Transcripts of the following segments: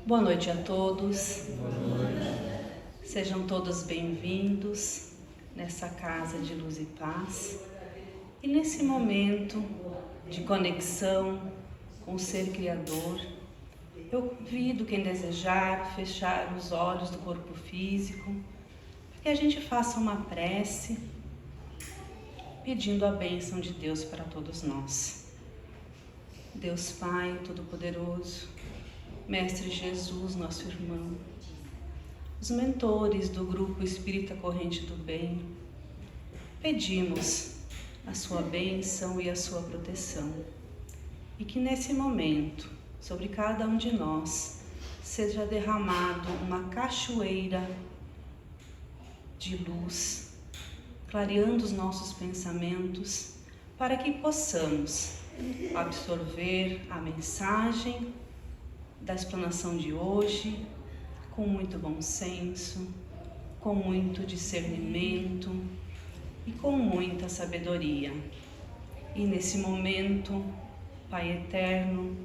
Boa noite a todos. Boa noite. Sejam todos bem-vindos nessa casa de luz e paz. E nesse momento de conexão com o Ser Criador, eu convido quem desejar fechar os olhos do corpo físico, para que a gente faça uma prece pedindo a bênção de Deus para todos nós. Deus Pai Todo-Poderoso, Mestre Jesus, nosso irmão, os mentores do Grupo Espírita Corrente do Bem, pedimos a sua bênção e a sua proteção, e que nesse momento, sobre cada um de nós, seja derramado uma cachoeira de luz, clareando os nossos pensamentos, para que possamos absorver a mensagem da explanação de hoje com muito bom senso, com muito discernimento e com muita sabedoria. E nesse momento, Pai Eterno,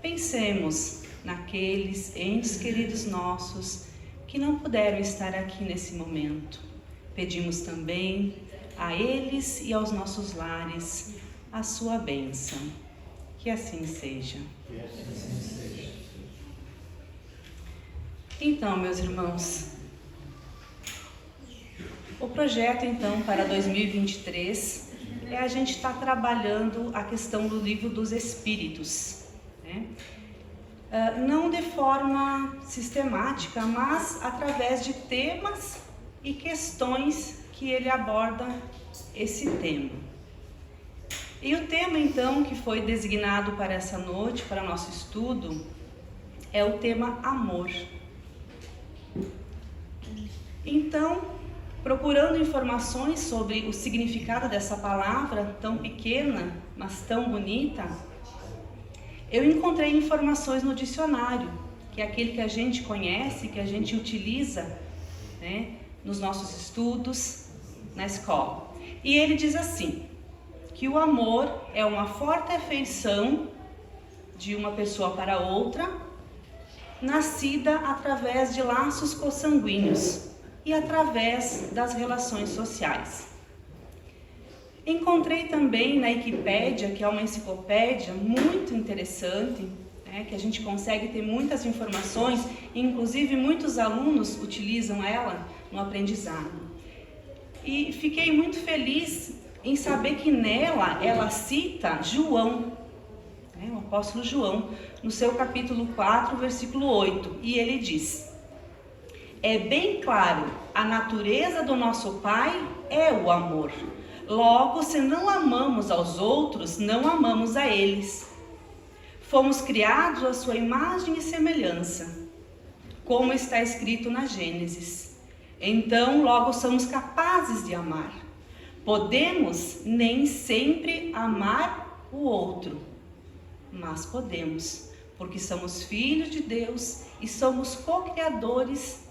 pensemos naqueles entes queridos nossos que não puderam estar aqui nesse momento. Pedimos também a eles e aos nossos lares a sua bênção. Que assim seja. Que assim seja. Então, meus irmãos, o projeto então para 2023 é a gente estar trabalhando a questão do Livro dos Espíritos, né? Não de forma sistemática, mas através de temas e questões que ele aborda esse tema. E o tema então que foi designado para essa noite, para nosso estudo, é o tema amor. Então, procurando informações sobre o significado dessa palavra tão pequena, mas tão bonita, eu encontrei informações no dicionário, que é aquele que a gente conhece, que a gente utiliza, né, nos nossos estudos, na escola. E ele diz assim, que o amor é uma forte afeição de uma pessoa para outra, nascida através de laços consanguíneos e através das relações sociais. Encontrei também na Wikipédia, que é uma enciclopédia muito interessante, né, que a gente consegue ter muitas informações, inclusive muitos alunos utilizam ela no aprendizado. E fiquei muito feliz em saber que nela ela cita João, né, o apóstolo João, no seu capítulo 4, versículo 8, e ele diz: é bem claro, a natureza do nosso Pai é o amor. Logo, se não amamos aos outros, não amamos a eles. Fomos criados à sua imagem e semelhança, como está escrito na Gênesis. Então, logo somos capazes de amar. Podemos nem sempre amar o outro, mas podemos, porque somos filhos de Deus e somos co-criadores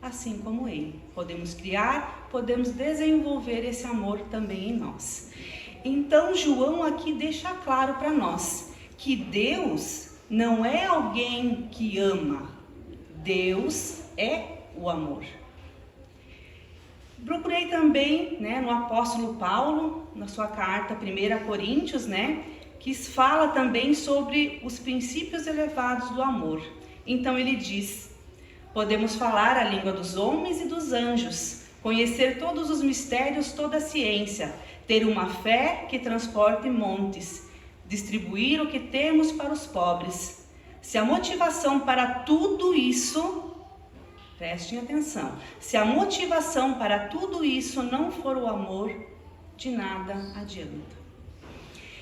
assim como Ele. Podemos criar, podemos desenvolver esse amor também em nós. Então, João aqui deixa claro para nós que Deus não é alguém que ama, Deus é o amor. Procurei também, né, no apóstolo Paulo, na sua carta 1 Coríntios, né, que fala também sobre os princípios elevados do amor. Então ele diz: podemos falar a língua dos homens e dos anjos, conhecer todos os mistérios, toda a ciência, ter uma fé que transporte montes, distribuir o que temos para os pobres. Se a motivação para tudo isso, prestem atenção, se a motivação para tudo isso não for o amor, de nada adianta.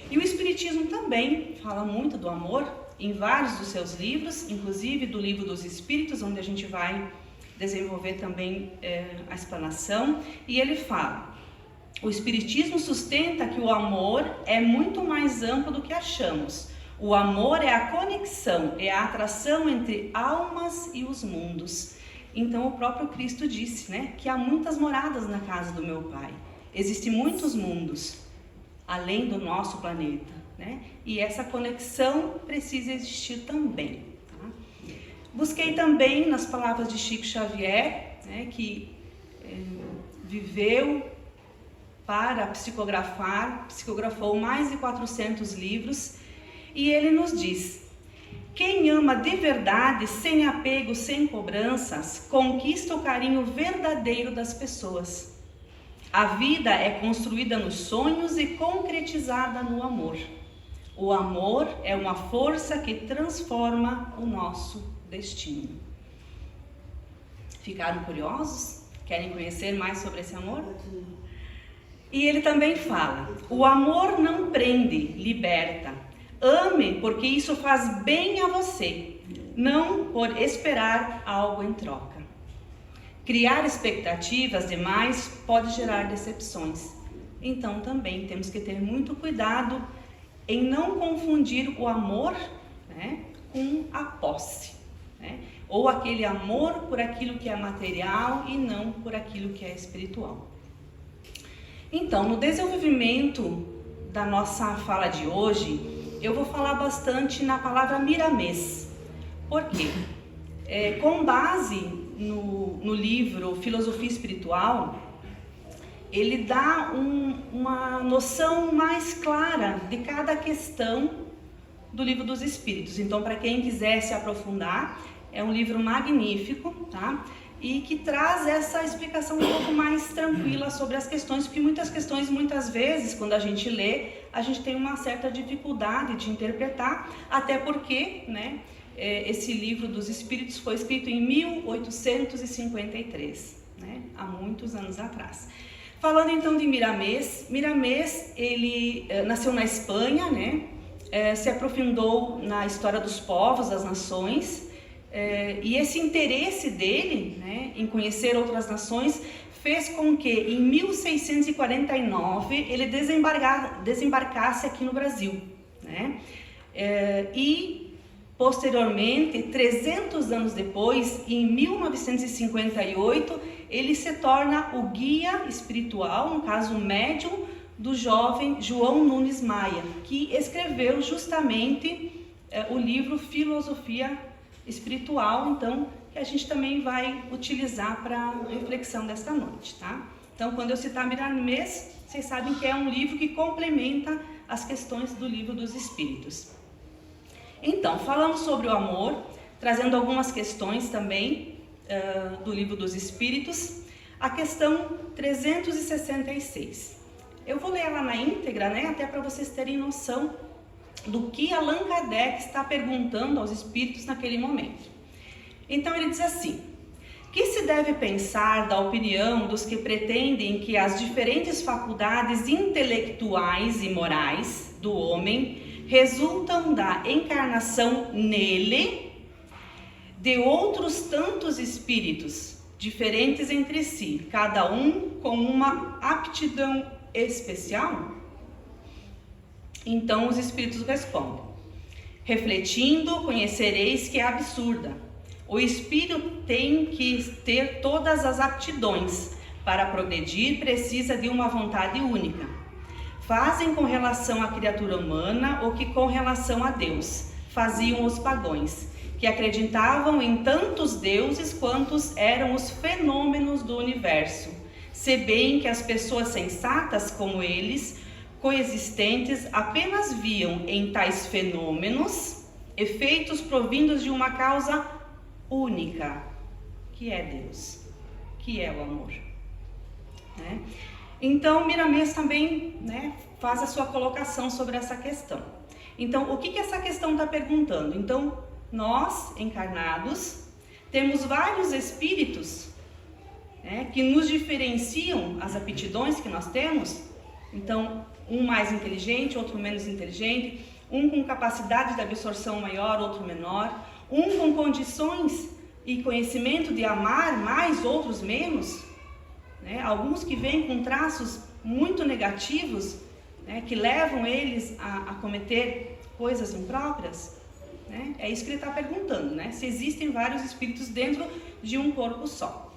E o Espiritismo também fala muito do amor, em vários dos seus livros, inclusive do Livro dos Espíritos, onde a gente vai desenvolver também a explanação, e ele fala: o Espiritismo sustenta que o amor é muito mais amplo do que achamos. O amor é a conexão, é a atração entre almas e os mundos. Então o próprio Cristo disse, né, que há muitas moradas na casa do meu Pai. Existem muitos mundos além do nosso planeta, né? E essa conexão precisa existir também. Tá? Busquei também nas palavras de Chico Xavier, né, que viveu para psicografou mais de 400 livros, e ele nos diz: quem ama de verdade, sem apego, sem cobranças, conquista o carinho verdadeiro das pessoas. A vida é construída nos sonhos e concretizada no amor. O amor é uma força que transforma o nosso destino. Ficaram curiosos? Querem conhecer mais sobre esse amor? E ele também fala: o amor não prende, liberta. Ame porque isso faz bem a você, não por esperar algo em troca. Criar expectativas demais pode gerar decepções. Então também temos que ter muito cuidado em não confundir o amor, né, com a posse, né? Ou aquele amor por aquilo que é material e não por aquilo que é espiritual. Então, no desenvolvimento da nossa fala de hoje, eu vou falar bastante na palavra miramês. Por quê? Com base no livro Filosofia Espiritual, ele dá uma noção mais clara de cada questão do Livro dos Espíritos. Então, para quem quiser se aprofundar, é um livro magnífico, tá? E que traz essa explicação um pouco mais tranquila sobre as questões, porque muitas vezes, quando a gente lê, a gente tem uma certa dificuldade de interpretar, até porque, né, esse Livro dos Espíritos foi escrito em 1853, né, há muitos anos atrás. Falando então de Miramês, ele nasceu na Espanha, né? Se aprofundou na história dos povos, das nações, e esse interesse dele, né, em conhecer outras nações fez com que em 1649 ele desembarcasse aqui no Brasil, né? E posteriormente, 300 anos depois, em 1958, ele se torna o guia espiritual, no caso médium, do jovem João Nunes Maia, que escreveu justamente o livro Filosofia Espiritual, então, que a gente também vai utilizar para a reflexão desta noite, tá? Então, quando eu citar Miramês, vocês sabem que é um livro que complementa as questões do Livro dos Espíritos. Então, falando sobre o amor, trazendo algumas questões também do Livro dos Espíritos, a questão 366. Eu vou ler ela na íntegra, né, até para vocês terem noção do que Allan Kardec está perguntando aos espíritos naquele momento. Então ele diz assim: que se deve pensar da opinião dos que pretendem que as diferentes faculdades intelectuais e morais do homem resultam da encarnação nele de outros tantos espíritos, diferentes entre si, cada um com uma aptidão especial? Então os espíritos respondem: refletindo, conhecereis que é absurda. O espírito tem que ter todas as aptidões. Para progredir, precisa de uma vontade única. Fazem com relação à criatura humana o que com relação a Deus faziam os pagãos, que acreditavam em tantos deuses quantos eram os fenômenos do universo, se bem que as pessoas sensatas como eles, coexistentes, apenas viam em tais fenômenos efeitos provindos de uma causa única, que é Deus, que é o amor, né? Então Miramês também, né, faz a sua colocação sobre essa questão. Então, o que essa questão está perguntando? Então, nós, encarnados, temos vários espíritos, né, que nos diferenciam as aptidões que nós temos. Então, um mais inteligente, outro menos inteligente, um com capacidade de absorção maior, outro menor, um com condições e conhecimento de amar mais, outros menos, né? Alguns que vêm com traços muito negativos, né, que levam eles a cometer coisas impróprias, né? É isso que ele está perguntando, né? Se existem vários espíritos dentro de um corpo só.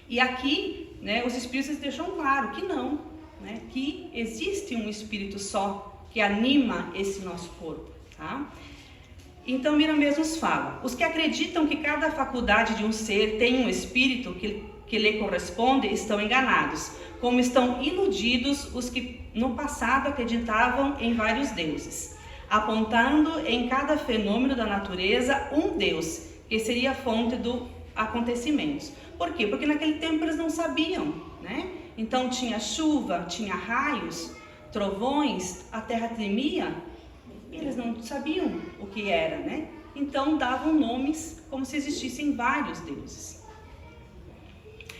E aqui, né, os espíritos deixam claro que não, né, que existe um espírito só que anima esse nosso corpo, tá? Então Miramês nos fala: os que acreditam que cada faculdade de um ser tem um espírito que lhe corresponde estão enganados, como estão iludidos os que no passado acreditavam em vários deuses, apontando em cada fenômeno da natureza um Deus, que seria a fonte dos acontecimentos. Por quê? Porque naquele tempo eles não sabiam, né? Então tinha chuva, tinha raios, trovões, a terra tremia, e eles não sabiam o que era, né? Então davam nomes como se existissem vários deuses.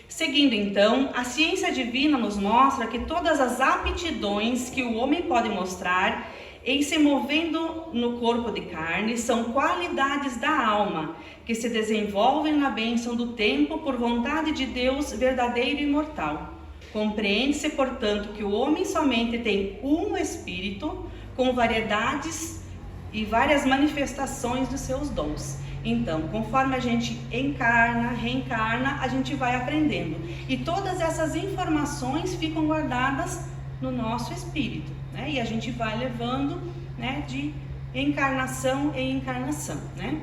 Seguindo então, a ciência divina nos mostra que todas as aptidões que o homem pode mostrar em se movendo no corpo de carne são qualidades da alma, que se desenvolvem na bênção do tempo por vontade de Deus verdadeiro e imortal. Compreende-se, portanto, que o homem somente tem um espírito com variedades e várias manifestações dos seus dons. Então, conforme a gente encarna, reencarna, a gente vai aprendendo. E todas essas informações ficam guardadas no nosso espírito, né? E a gente vai levando, né, de encarnação em encarnação, né?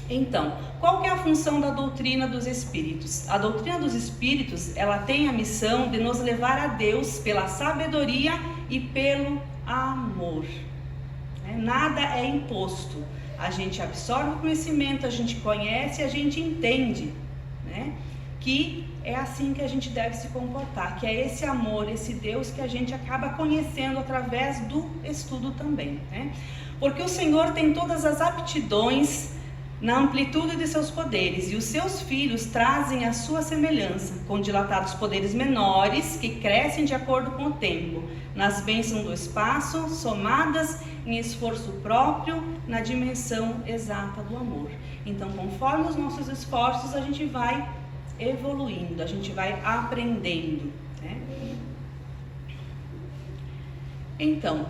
Então, qual que é a função da doutrina dos espíritos? A doutrina dos espíritos, ela tem a missão de nos levar a Deus pela sabedoria e pelo amor. Nada é imposto. A gente absorve o conhecimento, a gente conhece, a gente entende, né? Que é assim que a gente deve se comportar, que é esse amor, esse Deus que a gente acaba conhecendo através do estudo também, né? Porque o Senhor tem todas as aptidões na amplitude de seus poderes, e os seus filhos trazem a sua semelhança, com dilatados poderes menores que crescem de acordo com o tempo, nas bênçãos do espaço, somadas em esforço próprio, na dimensão exata do amor. Então, conforme os nossos esforços, a gente vai evoluindo, a gente vai aprendendo, né? Então,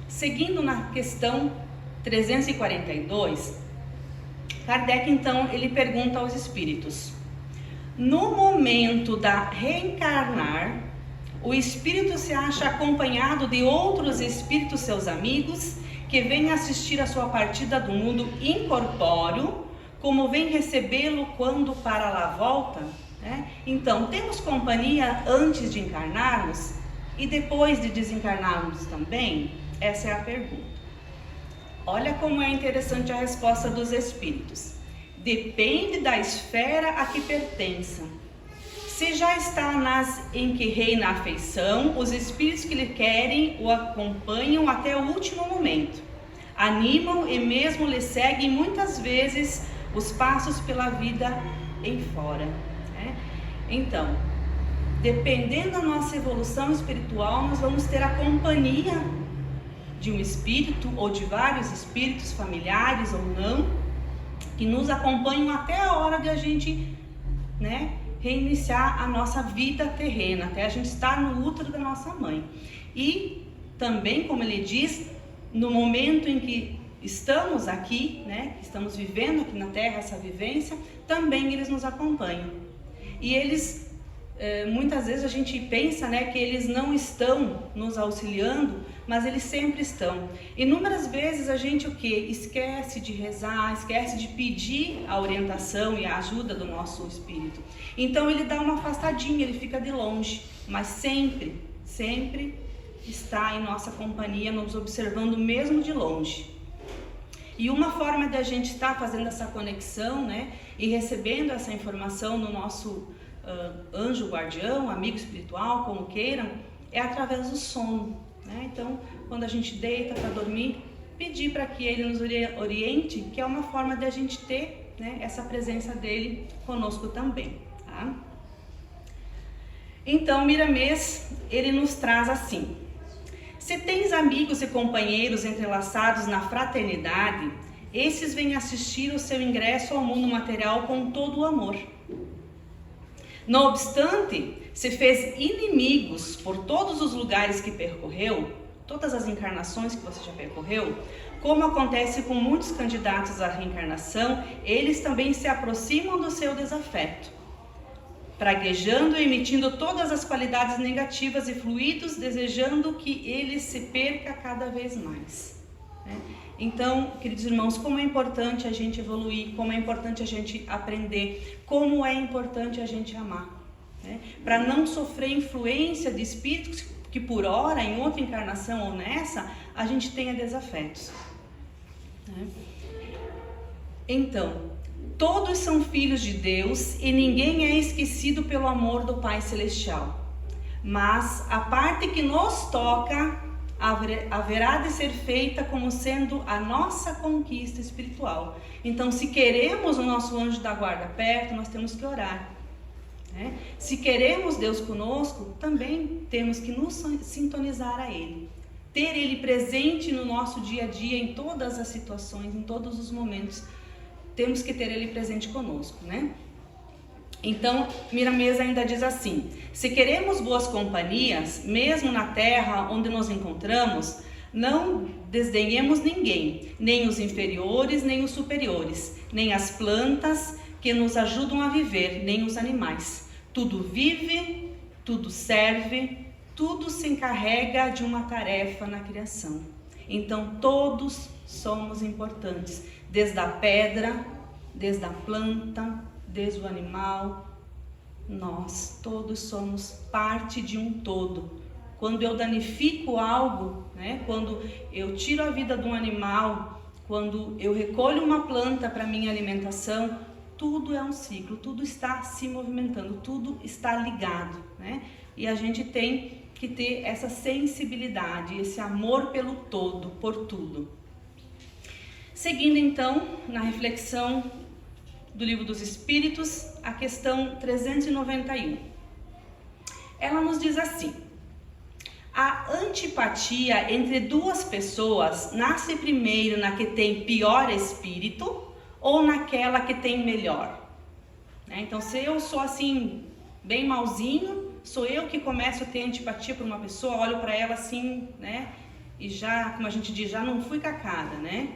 seguindo na questão 342, Kardec, então, ele pergunta aos espíritos: no momento da reencarnar, o espírito se acha acompanhado de outros espíritos, seus amigos, que vêm assistir a sua partida do mundo incorpóreo, como vem recebê-lo quando para lá volta? Então, temos companhia antes de encarnarmos e depois de desencarnarmos também? Essa é a pergunta. Olha como é interessante a resposta dos espíritos. Depende da esfera a que pertença. Se já está nas em que reina a afeição, os espíritos que lhe querem o acompanham até o último momento. Animam e mesmo lhe seguem muitas vezes os passos pela vida em fora. Então, dependendo da nossa evolução espiritual, nós vamos ter a companhia de um espírito ou de vários espíritos, familiares ou não, que nos acompanham até a hora de a gente, né, reiniciar a nossa vida terrena, até a gente estar no útero da nossa mãe. E também, como ele diz, no momento em que estamos aqui, né, estamos vivendo aqui na Terra essa vivência, também eles nos acompanham. E eles, muitas vezes a gente pensa, né, que eles não estão nos auxiliando, mas eles sempre estão. Inúmeras vezes a gente o quê? Esquece de rezar, esquece de pedir a orientação e a ajuda do nosso espírito. Então ele dá uma afastadinha, ele fica de longe, mas sempre, sempre está em nossa companhia, nos observando mesmo de longe. E uma forma de a gente estar fazendo essa conexão, né, e recebendo essa informação no nosso anjo guardião, amigo espiritual, como queiram, é através do sono, né? Então, quando a gente deita para dormir, pedir para que ele nos oriente, que é uma forma de a gente ter, né, essa presença dele conosco também, tá? Então, Miramês, ele nos traz assim: se tens amigos e companheiros entrelaçados na fraternidade, esses vêm assistir o seu ingresso ao mundo material com todo o amor. Não obstante, se fez inimigos por todos os lugares que percorreu, todas as encarnações que você já percorreu, como acontece com muitos candidatos à reencarnação, eles também se aproximam do seu desafeto, praguejando e emitindo todas as qualidades negativas e fluidos, desejando que ele se perca cada vez mais. né? Então, queridos irmãos, como é importante a gente evoluir, como é importante a gente aprender, como é importante a gente amar, né? Para não sofrer influência de espíritos que por hora, em outra encarnação ou nessa, a gente tenha desafetos, né? Então, todos são filhos de Deus e ninguém é esquecido pelo amor do Pai Celestial. Mas a parte que nos toca haverá de ser feita como sendo a nossa conquista espiritual. Então, se queremos o nosso anjo da guarda perto, nós temos que orar, né? Se queremos Deus conosco, também temos que nos sintonizar a Ele. Ter Ele presente no nosso dia a dia, em todas as situações, em todos os momentos. Temos que ter Ele presente conosco, né? Então, Miramês ainda diz assim: se queremos boas companhias, mesmo na terra onde nos encontramos, não desdenhemos ninguém, nem os inferiores, nem os superiores, nem as plantas que nos ajudam a viver, nem os animais. Tudo vive, tudo serve, tudo se encarrega de uma tarefa na criação. Então, todos somos importantes, desde a pedra, desde a planta, desde o animal. Nós todos somos parte de um todo. Quando eu danifico algo, né, quando eu tiro a vida de um animal, quando eu recolho uma planta para minha alimentação, tudo é um ciclo, tudo está se movimentando, tudo está ligado, né? E a gente tem que ter essa sensibilidade, esse amor pelo todo, por tudo. Seguindo então na reflexão do Livro dos Espíritos, a questão 391. Ela nos diz assim: a antipatia entre duas pessoas nasce primeiro na que tem pior espírito ou naquela que tem melhor? Né? Então, se eu sou assim, bem malzinho, sou eu que começo a ter antipatia por uma pessoa, olho para ela assim, né? E já, como a gente diz, já não fui cacada, né?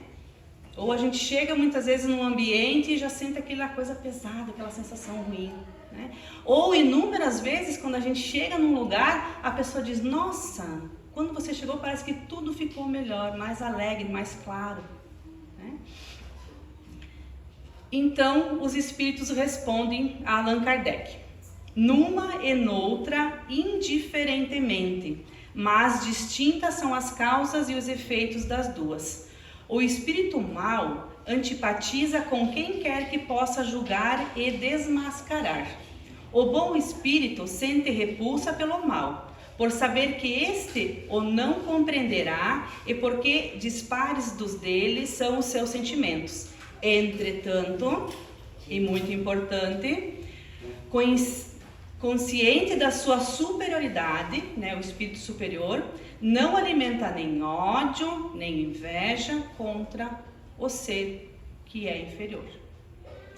Ou a gente chega muitas vezes num ambiente e já sente aquela coisa pesada, aquela sensação ruim, né? Ou inúmeras vezes, quando a gente chega num lugar, a pessoa diz: nossa, quando você chegou parece que tudo ficou melhor, mais alegre, mais claro, né? Então, os espíritos respondem a Allan Kardec: numa e noutra indiferentemente, mas distintas são as causas e os efeitos das duas. O espírito mau antipatiza com quem quer que possa julgar e desmascarar. O bom espírito sente repulsa pelo mal, por saber que este o não compreenderá e porque dispares dos dele são os seus sentimentos. Entretanto, e muito importante, consciente da sua superioridade, né, o espírito superior, não alimenta nem ódio, nem inveja contra o ser que é inferior.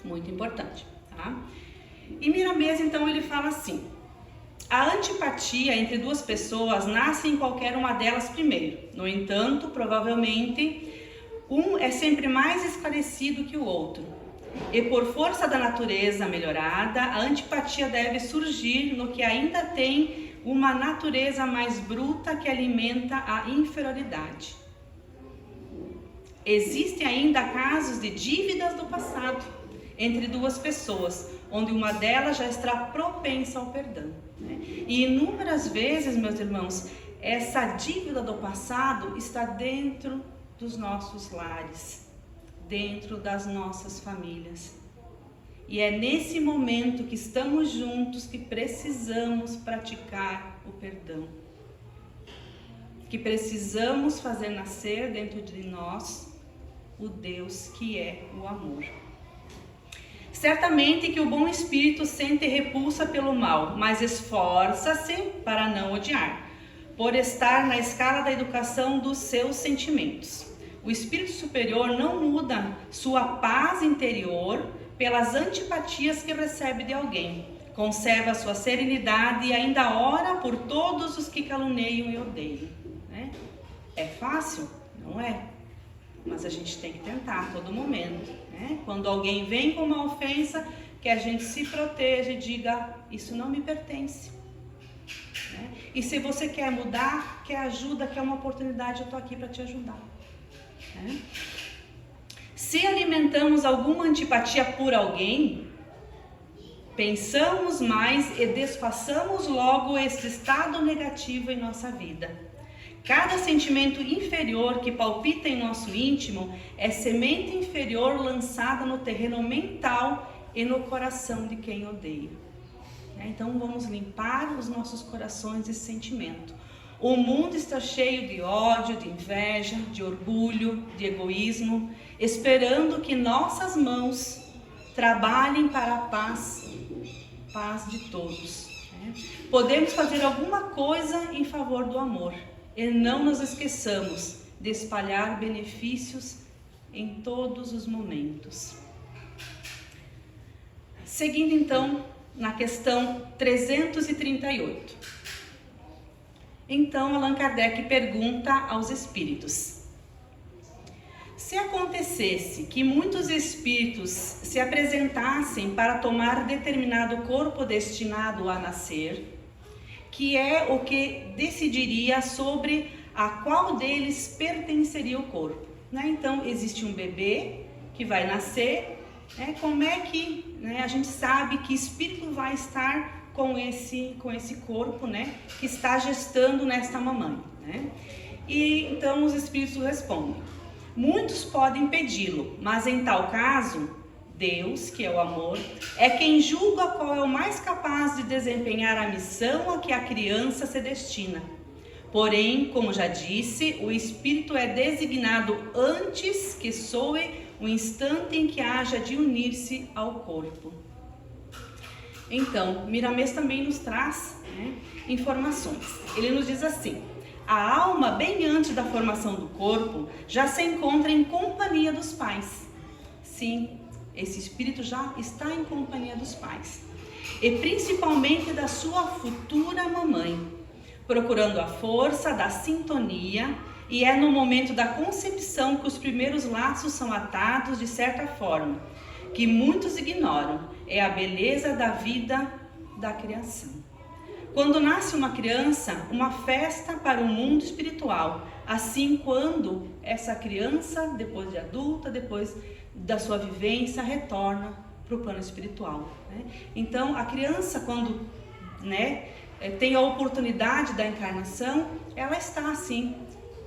Muito importante, tá? E Miramês, então, ele fala assim: a antipatia entre duas pessoas nasce em qualquer uma delas primeiro. No entanto, provavelmente, um é sempre mais esclarecido que o outro. E por força da natureza melhorada, a antipatia deve surgir no que ainda tem uma natureza mais bruta que alimenta a inferioridade. Existem ainda casos de dívidas do passado entre duas pessoas, onde uma delas já está propensa ao perdão, né? E inúmeras vezes, meus irmãos, essa dívida do passado está dentro dos nossos lares, dentro das nossas famílias. E é nesse momento que estamos juntos que precisamos praticar o perdão, que precisamos fazer nascer dentro de nós o Deus que é o amor. Certamente que o bom espírito sente repulsa pelo mal, mas esforça-se para não odiar, por estar na escala da educação dos seus sentimentos. O espírito superior não muda sua paz interior pelas antipatias que recebe de alguém. Conserva sua serenidade e ainda ora por todos os que caluniam e odeiam, né? É fácil? Não é. Mas a gente tem que tentar a todo momento, né? Quando alguém vem com uma ofensa, que a gente se proteja e diga: isso não me pertence, né? E se você quer mudar, quer ajuda, quer uma oportunidade, eu estou aqui para te ajudar. né? Se alimentamos alguma antipatia por alguém, pensamos mais e desfaçamos logo esse estado negativo em nossa vida. Cada sentimento inferior que palpita em nosso íntimo é semente inferior lançada no terreno mental e no coração de quem odeia. Então vamos limpar os nossos corações desse sentimento. O mundo está cheio de ódio, de inveja, de orgulho, de egoísmo, esperando que nossas mãos trabalhem para a paz de todos. Podemos fazer alguma coisa em favor do amor e não nos esqueçamos de espalhar benefícios em todos os momentos. Seguindo então na questão 338. Então Allan Kardec pergunta aos espíritos: se acontecesse que muitos espíritos se apresentassem para tomar determinado corpo destinado a nascer, que é o que decidiria sobre a qual deles pertenceria o corpo, né? Então existe um bebê que vai nascer, né? Como é que, né, a gente sabe que espírito vai estar com esse corpo, né, que está gestando nesta mamãe, né? E então os espíritos respondem: muitos podem pedi-lo, mas em tal caso Deus, que é o amor, é quem julga qual é o mais capaz de desempenhar a missão a que a criança se destina. Porém, como já disse, o espírito é designado antes que soe o instante em que haja de unir-se ao corpo. Então, Miramês também nos traz, né, informações. Ele nos diz assim: a alma, bem antes da formação do corpo, já se encontra em companhia dos pais. Sim, esse espírito já está em companhia dos pais, e principalmente da sua futura mamãe, procurando a força da sintonia, e é no momento da concepção que os primeiros laços são atados de certa forma, que muitos ignoram, é a beleza da vida da criação. Quando nasce uma criança, uma festa para o mundo espiritual, assim quando essa criança, depois de adulta, depois da sua vivência, retorna para o plano espiritual, né? Então a criança, quando, né, tem a oportunidade da encarnação, ela está assim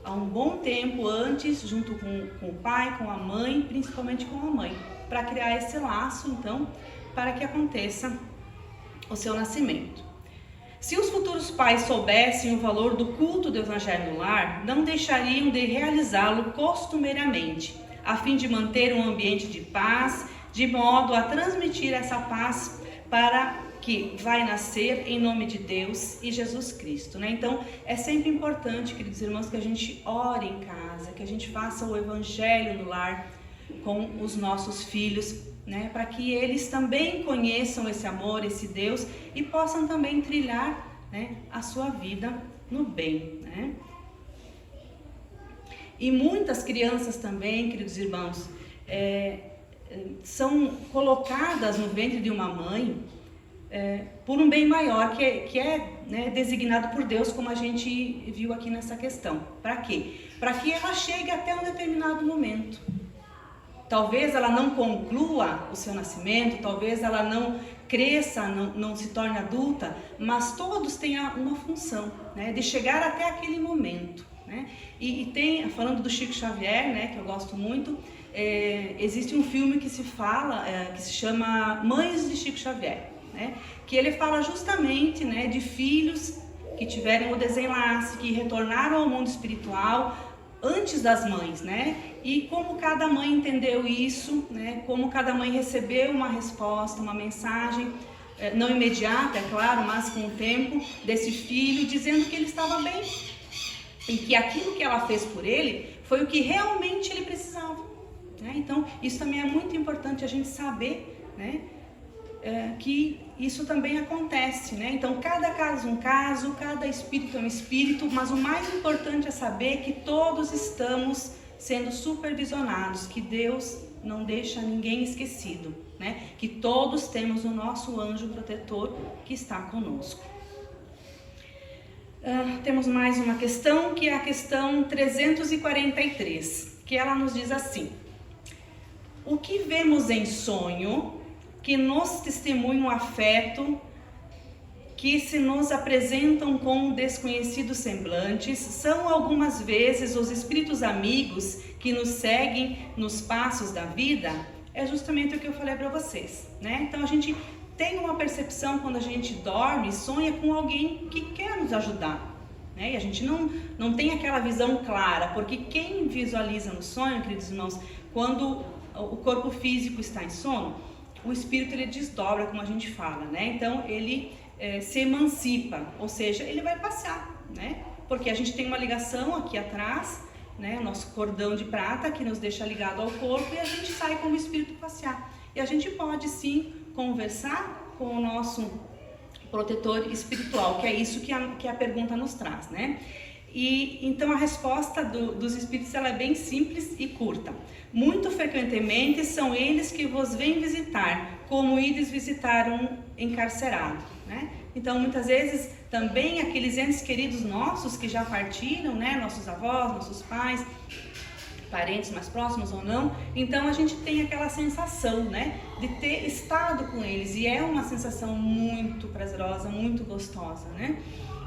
há um bom tempo antes, junto com o pai, com a mãe, principalmente com a mãe, para criar esse laço, então, para que aconteça o seu nascimento. Se os futuros pais soubessem o valor do culto do Evangelho no lar, não deixariam de realizá-lo costumeiramente, a fim de manter um ambiente de paz, de modo a transmitir essa paz para que vai nascer em nome de Deus e Jesus Cristo, né? Então, é sempre importante, queridos irmãos, que a gente ore em casa, que a gente faça o Evangelho no lar com os nossos filhos, né? Para que eles também conheçam esse amor, esse Deus, e possam também trilhar, né, a sua vida no bem, né? E muitas crianças também, queridos irmãos, são colocadas no ventre de uma mãe por um bem maior, que é, né, designado por Deus, como a gente viu aqui nessa questão. Para quê? Para que ela chegue até um determinado momento. Talvez ela não conclua o seu nascimento, talvez ela não cresça, não se torne adulta, mas todos têm uma função, né, de chegar até aquele momento, né? E tem, falando do Chico Xavier, né, que eu gosto muito, existe um filme que se chama Mães de Chico Xavier, né, que ele fala justamente, né, de filhos que tiveram o desenlace, que retornaram ao mundo espiritual antes das mães, né? E como cada mãe entendeu isso, né? Como cada mãe recebeu uma resposta, uma mensagem, não imediata, é claro, mas com o tempo, desse filho, dizendo que ele estava bem e que aquilo que ela fez por ele foi o que realmente ele precisava, né? Então, isso também é muito importante a gente saber, né? Que isso também acontece, né? Então, cada caso é um caso, cada espírito é um espírito, mas o mais importante é saber que todos estamos sendo supervisionados, que Deus não deixa ninguém esquecido, né? Que todos temos o nosso anjo protetor que está conosco. Temos mais uma questão, que é a questão 343. que ela nos diz assim: o que vemos em sonho, que nos testemunham afeto, que se nos apresentam com desconhecidos semblantes, são algumas vezes os espíritos amigos que nos seguem nos passos da vida? É justamente o que eu falei para vocês, né? Então a gente tem uma percepção quando a gente dorme, sonha com alguém que quer nos ajudar, né? E a gente não tem aquela visão clara, porque quem visualiza no sonho, queridos irmãos, quando o corpo físico está em sono, o espírito ele desdobra, como a gente fala, né? Então ele se emancipa, ou seja, ele vai passar, né? Porque a gente tem uma ligação aqui atrás, né? O nosso cordão de prata que nos deixa ligado ao corpo, e a gente sai como espírito passear. E a gente pode sim conversar com o nosso protetor espiritual, que é isso que a pergunta nos traz, né? E então a resposta dos espíritos ela é bem simples e curta. Muito frequentemente são eles que vos vêm visitar, como ides visitar um encarcerado, né? Então muitas vezes também aqueles entes queridos nossos que já partiram, né? Nossos avós, nossos pais, parentes mais próximos ou não, então a gente tem aquela sensação, né, de ter estado com eles, e é uma sensação muito prazerosa, muito gostosa, né?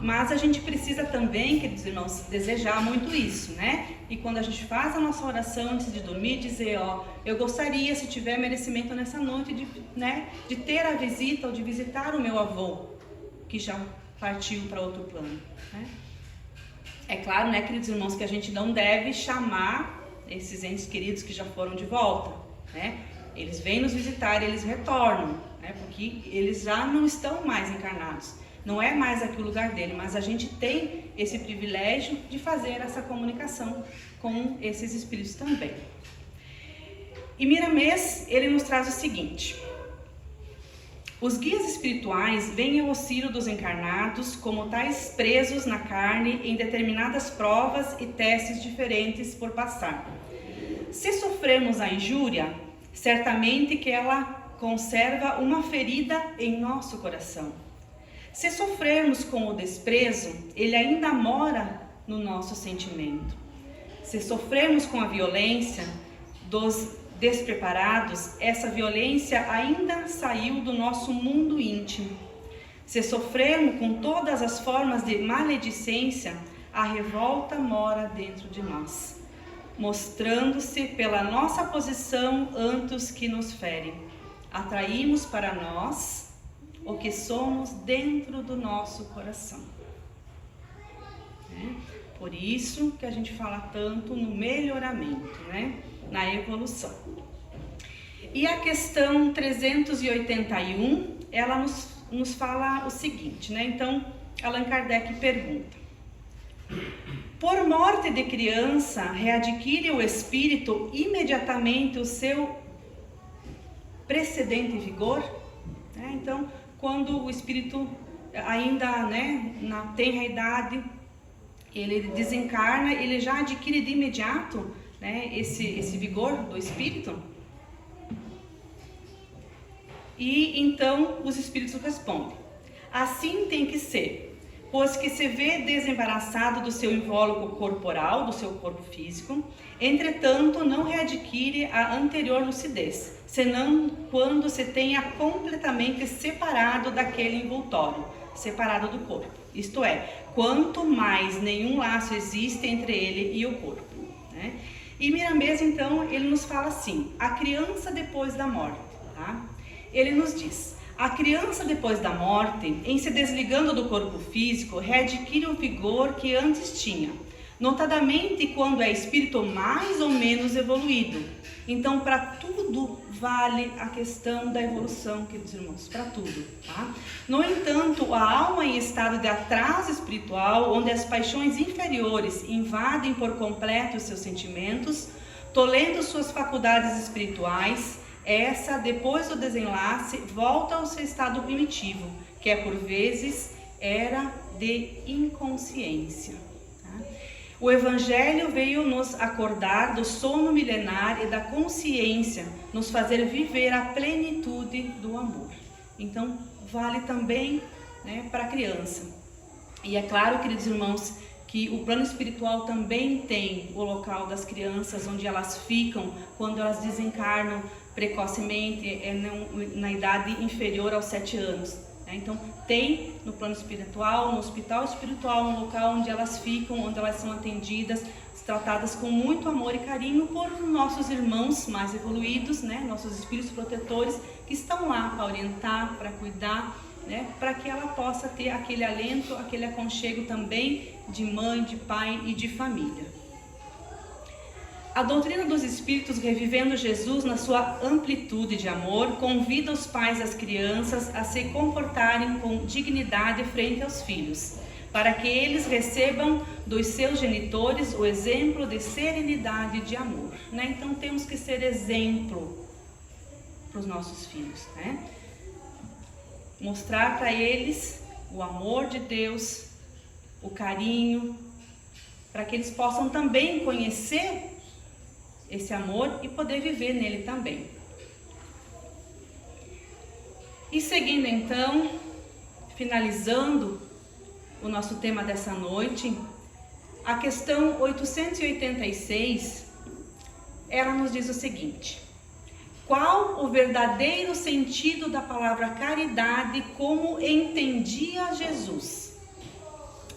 Mas a gente precisa também, queridos irmãos, desejar muito isso, né? E quando a gente faz a nossa oração antes de dormir, dizer, ó, eu gostaria, se tiver merecimento nessa noite, de ter a visita ou de visitar o meu avô, que já partiu para outro plano, né? É claro, né, queridos irmãos, que a gente não deve chamar esses entes queridos que já foram de volta, né? Eles vêm nos visitar e eles retornam, né? Porque eles já não estão mais encarnados. Não é mais aqui o lugar dele, mas a gente tem esse privilégio de fazer essa comunicação com esses espíritos também. E Miramês, ele nos traz o seguinte: os guias espirituais vêm ao auxílio dos encarnados como tais presos na carne em determinadas provas e testes diferentes por passar. Se sofremos a injúria, certamente que ela conserva uma ferida em nosso coração. Se sofrermos com o desprezo, ele ainda mora no nosso sentimento. Se sofrermos com a violência dos despreparados, essa violência ainda saiu do nosso mundo íntimo. Se sofrermos com todas as formas de maledicência, a revolta mora dentro de nós, mostrando-se pela nossa posição ante os que nos ferem. Atraímos para nós o que somos dentro do nosso coração. Por isso que a gente fala tanto no melhoramento, né? Na evolução. E a questão 381, ela nos fala o seguinte, né? Então, Allan Kardec pergunta: por morte de criança, readquire o espírito imediatamente o seu precedente vigor? Então, quando o espírito ainda, né, na tenra idade, ele desencarna, ele já adquire de imediato, né, esse vigor do espírito? E então os espíritos respondem: assim tem que ser, pois que se vê desembaraçado do seu invólucro corporal, do seu corpo físico, entretanto não readquire a anterior lucidez, senão quando se tenha completamente separado daquele envoltório, separado do corpo. Isto é, quanto mais nenhum laço existe entre ele e o corpo, né? E Miramês, então, ele nos fala assim: a criança depois da morte, tá? Ele nos diz: a criança depois da morte, em se desligando do corpo físico, readquire o vigor que antes tinha, notadamente quando é espírito mais ou menos evoluído. Então, para tudo vale a questão da evolução, queridos irmãos, para tudo, tá? No entanto, a alma em estado de atraso espiritual, onde as paixões inferiores invadem por completo os seus sentimentos, tolhendo suas faculdades espirituais, essa, depois do desenlace, volta ao seu estado primitivo, que é por vezes era de inconsciência. O Evangelho veio nos acordar do sono milenar e da consciência, nos fazer viver a plenitude do amor. Então, vale também, né, para a criança. E é claro, queridos irmãos, que o plano espiritual também tem o local das crianças, onde elas ficam quando elas desencarnam precocemente, na idade inferior aos 7 anos. Então, tem no plano espiritual, no hospital espiritual, um local onde elas ficam, onde elas são atendidas, tratadas com muito amor e carinho por nossos irmãos mais evoluídos, nossos espíritos protetores, que estão lá para orientar, para cuidar, para que ela possa ter aquele alento, aquele aconchego também de mãe, de pai e de família. A doutrina dos Espíritos, revivendo Jesus na sua amplitude de amor, convida os pais e as crianças a se comportarem com dignidade frente aos filhos, para que eles recebam dos seus genitores o exemplo de serenidade e de amor. Então temos que ser exemplo para os nossos filhos, mostrar para eles o amor de Deus, o carinho, para que eles possam também conhecer esse amor e poder viver nele também. E seguindo então, finalizando o nosso tema dessa noite, a questão 886, ela nos diz o seguinte: qual o verdadeiro sentido da palavra caridade como entendia Jesus?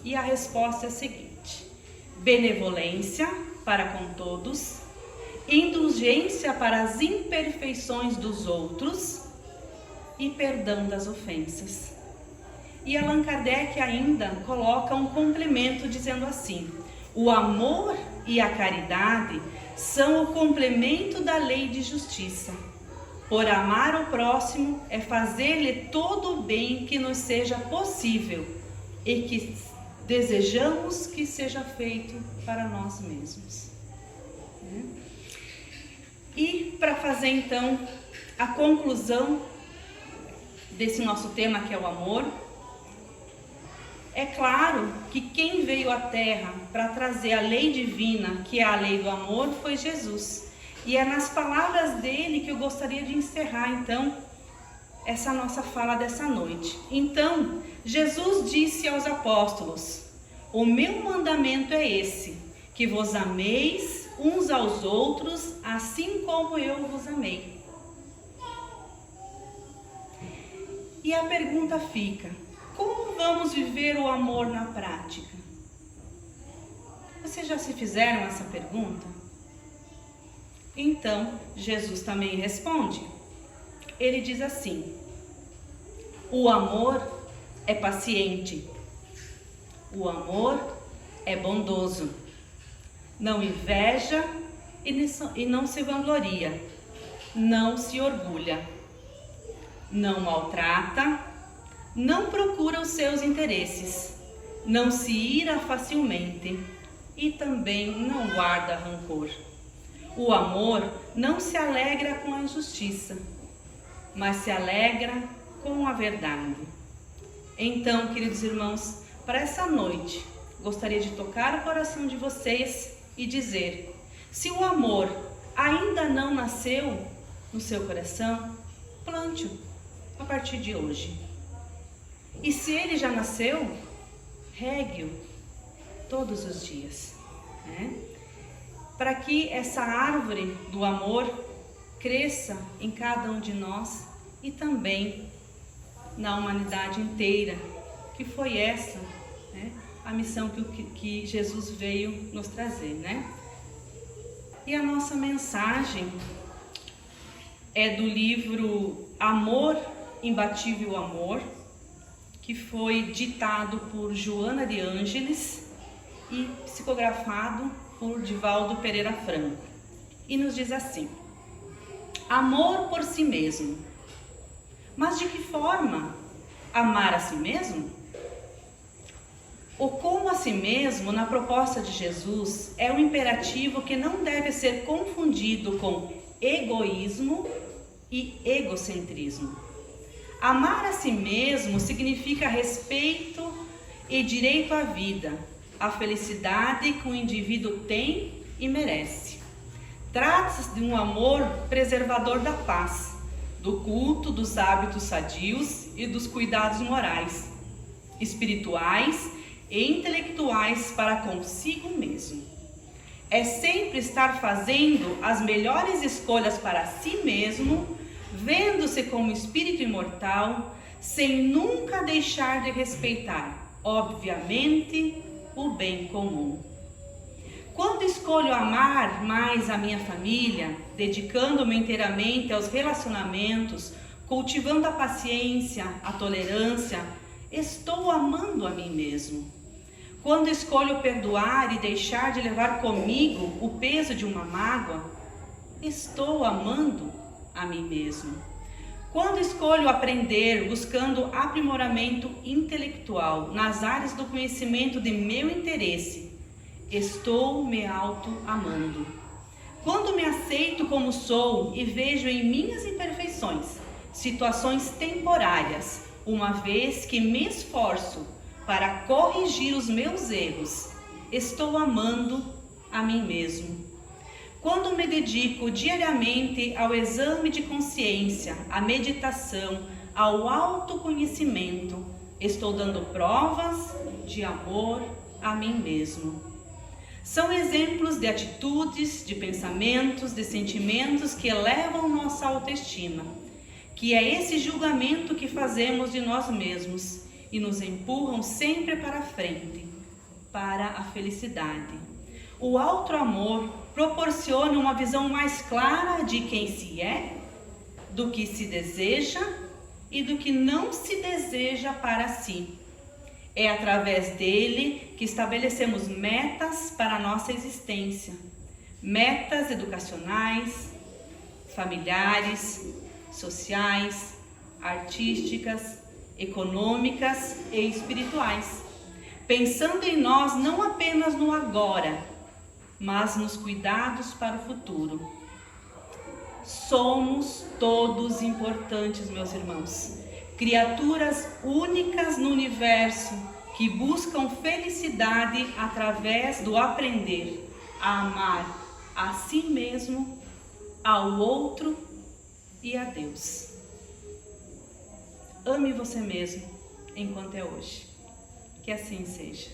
E a resposta é a seguinte: benevolência para com todos, indulgência para as imperfeições dos outros e perdão das ofensas. E Allan Kardec ainda coloca um complemento dizendo assim: o amor e a caridade são o complemento da lei de justiça. Por amar o próximo é fazer-lhe todo o bem que nos seja possível e que desejamos que seja feito para nós mesmos. E para fazer então a conclusão desse nosso tema, que é o amor, é claro que quem veio à Terra para trazer a lei divina, que é a lei do amor, foi Jesus. E é nas palavras dele que eu gostaria de encerrar então essa nossa fala dessa noite. Então, Jesus disse aos apóstolos: o meu mandamento é esse, que vos ameis uns aos outros, assim como eu vos amei. E a pergunta fica: como vamos viver o amor na prática? Vocês já se fizeram essa pergunta? Então, Jesus também responde. Ele diz assim: o amor é paciente, o amor é bondoso, não inveja e não se vangloria, não se orgulha, não maltrata, não procura os seus interesses, não se ira facilmente e também não guarda rancor. O amor não se alegra com a injustiça, mas se alegra com a verdade. Então, queridos irmãos, para essa noite, gostaria de tocar o coração de vocês e dizer: se o amor ainda não nasceu no seu coração, plante-o a partir de hoje. E se ele já nasceu, regue-o todos os dias, para que essa árvore do amor cresça em cada um de nós e também na humanidade inteira, que foi essa, a missão que Jesus veio nos trazer, E a nossa mensagem é do livro Amor, Imbatível Amor, que foi ditado por Joana de Ângeles e psicografado por Divaldo Pereira Franco. E nos diz assim: amor por si mesmo. Mas de que forma amar a si mesmo? O como a si mesmo, na proposta de Jesus, é um imperativo que não deve ser confundido com egoísmo e egocentrismo. Amar a si mesmo significa respeito e direito à vida, a felicidade que o indivíduo tem e merece. Trata-se de um amor preservador da paz, do culto dos hábitos sadios e dos cuidados morais, espirituais e intelectuais para consigo mesmo. É sempre estar fazendo as melhores escolhas para si mesmo, vendo-se como espírito imortal, sem nunca deixar de respeitar, obviamente, o bem comum. Quando escolho amar mais a minha família, dedicando-me inteiramente aos relacionamentos, cultivando a paciência, a tolerância, estou amando a mim mesmo. Quando escolho perdoar e deixar de levar comigo o peso de uma mágoa, estou amando a mim mesmo. Quando escolho aprender buscando aprimoramento intelectual nas áreas do conhecimento de meu interesse, estou me auto-amando. Quando me aceito como sou e vejo em minhas imperfeições situações temporárias, uma vez que me esforço para corrigir os meus erros, estou amando a mim mesmo. Quando me dedico diariamente ao exame de consciência, à meditação, ao autoconhecimento, estou dando provas de amor a mim mesmo. São exemplos de atitudes, de pensamentos, de sentimentos que elevam nossa autoestima, que é esse julgamento que fazemos de nós mesmos e nos empurram sempre para frente, para a felicidade. O auto-amor proporciona uma visão mais clara de quem se é, do que se deseja e do que não se deseja para si. É através dele que estabelecemos metas para a nossa existência, metas educacionais, familiares, sociais, artísticas, econômicas e espirituais, pensando em nós não apenas no agora, mas nos cuidados para o futuro. Somos todos importantes, meus irmãos, criaturas únicas no universo que buscam felicidade através do aprender a amar a si mesmo, ao outro e a Deus. Ame você mesmo enquanto é hoje. Que assim seja.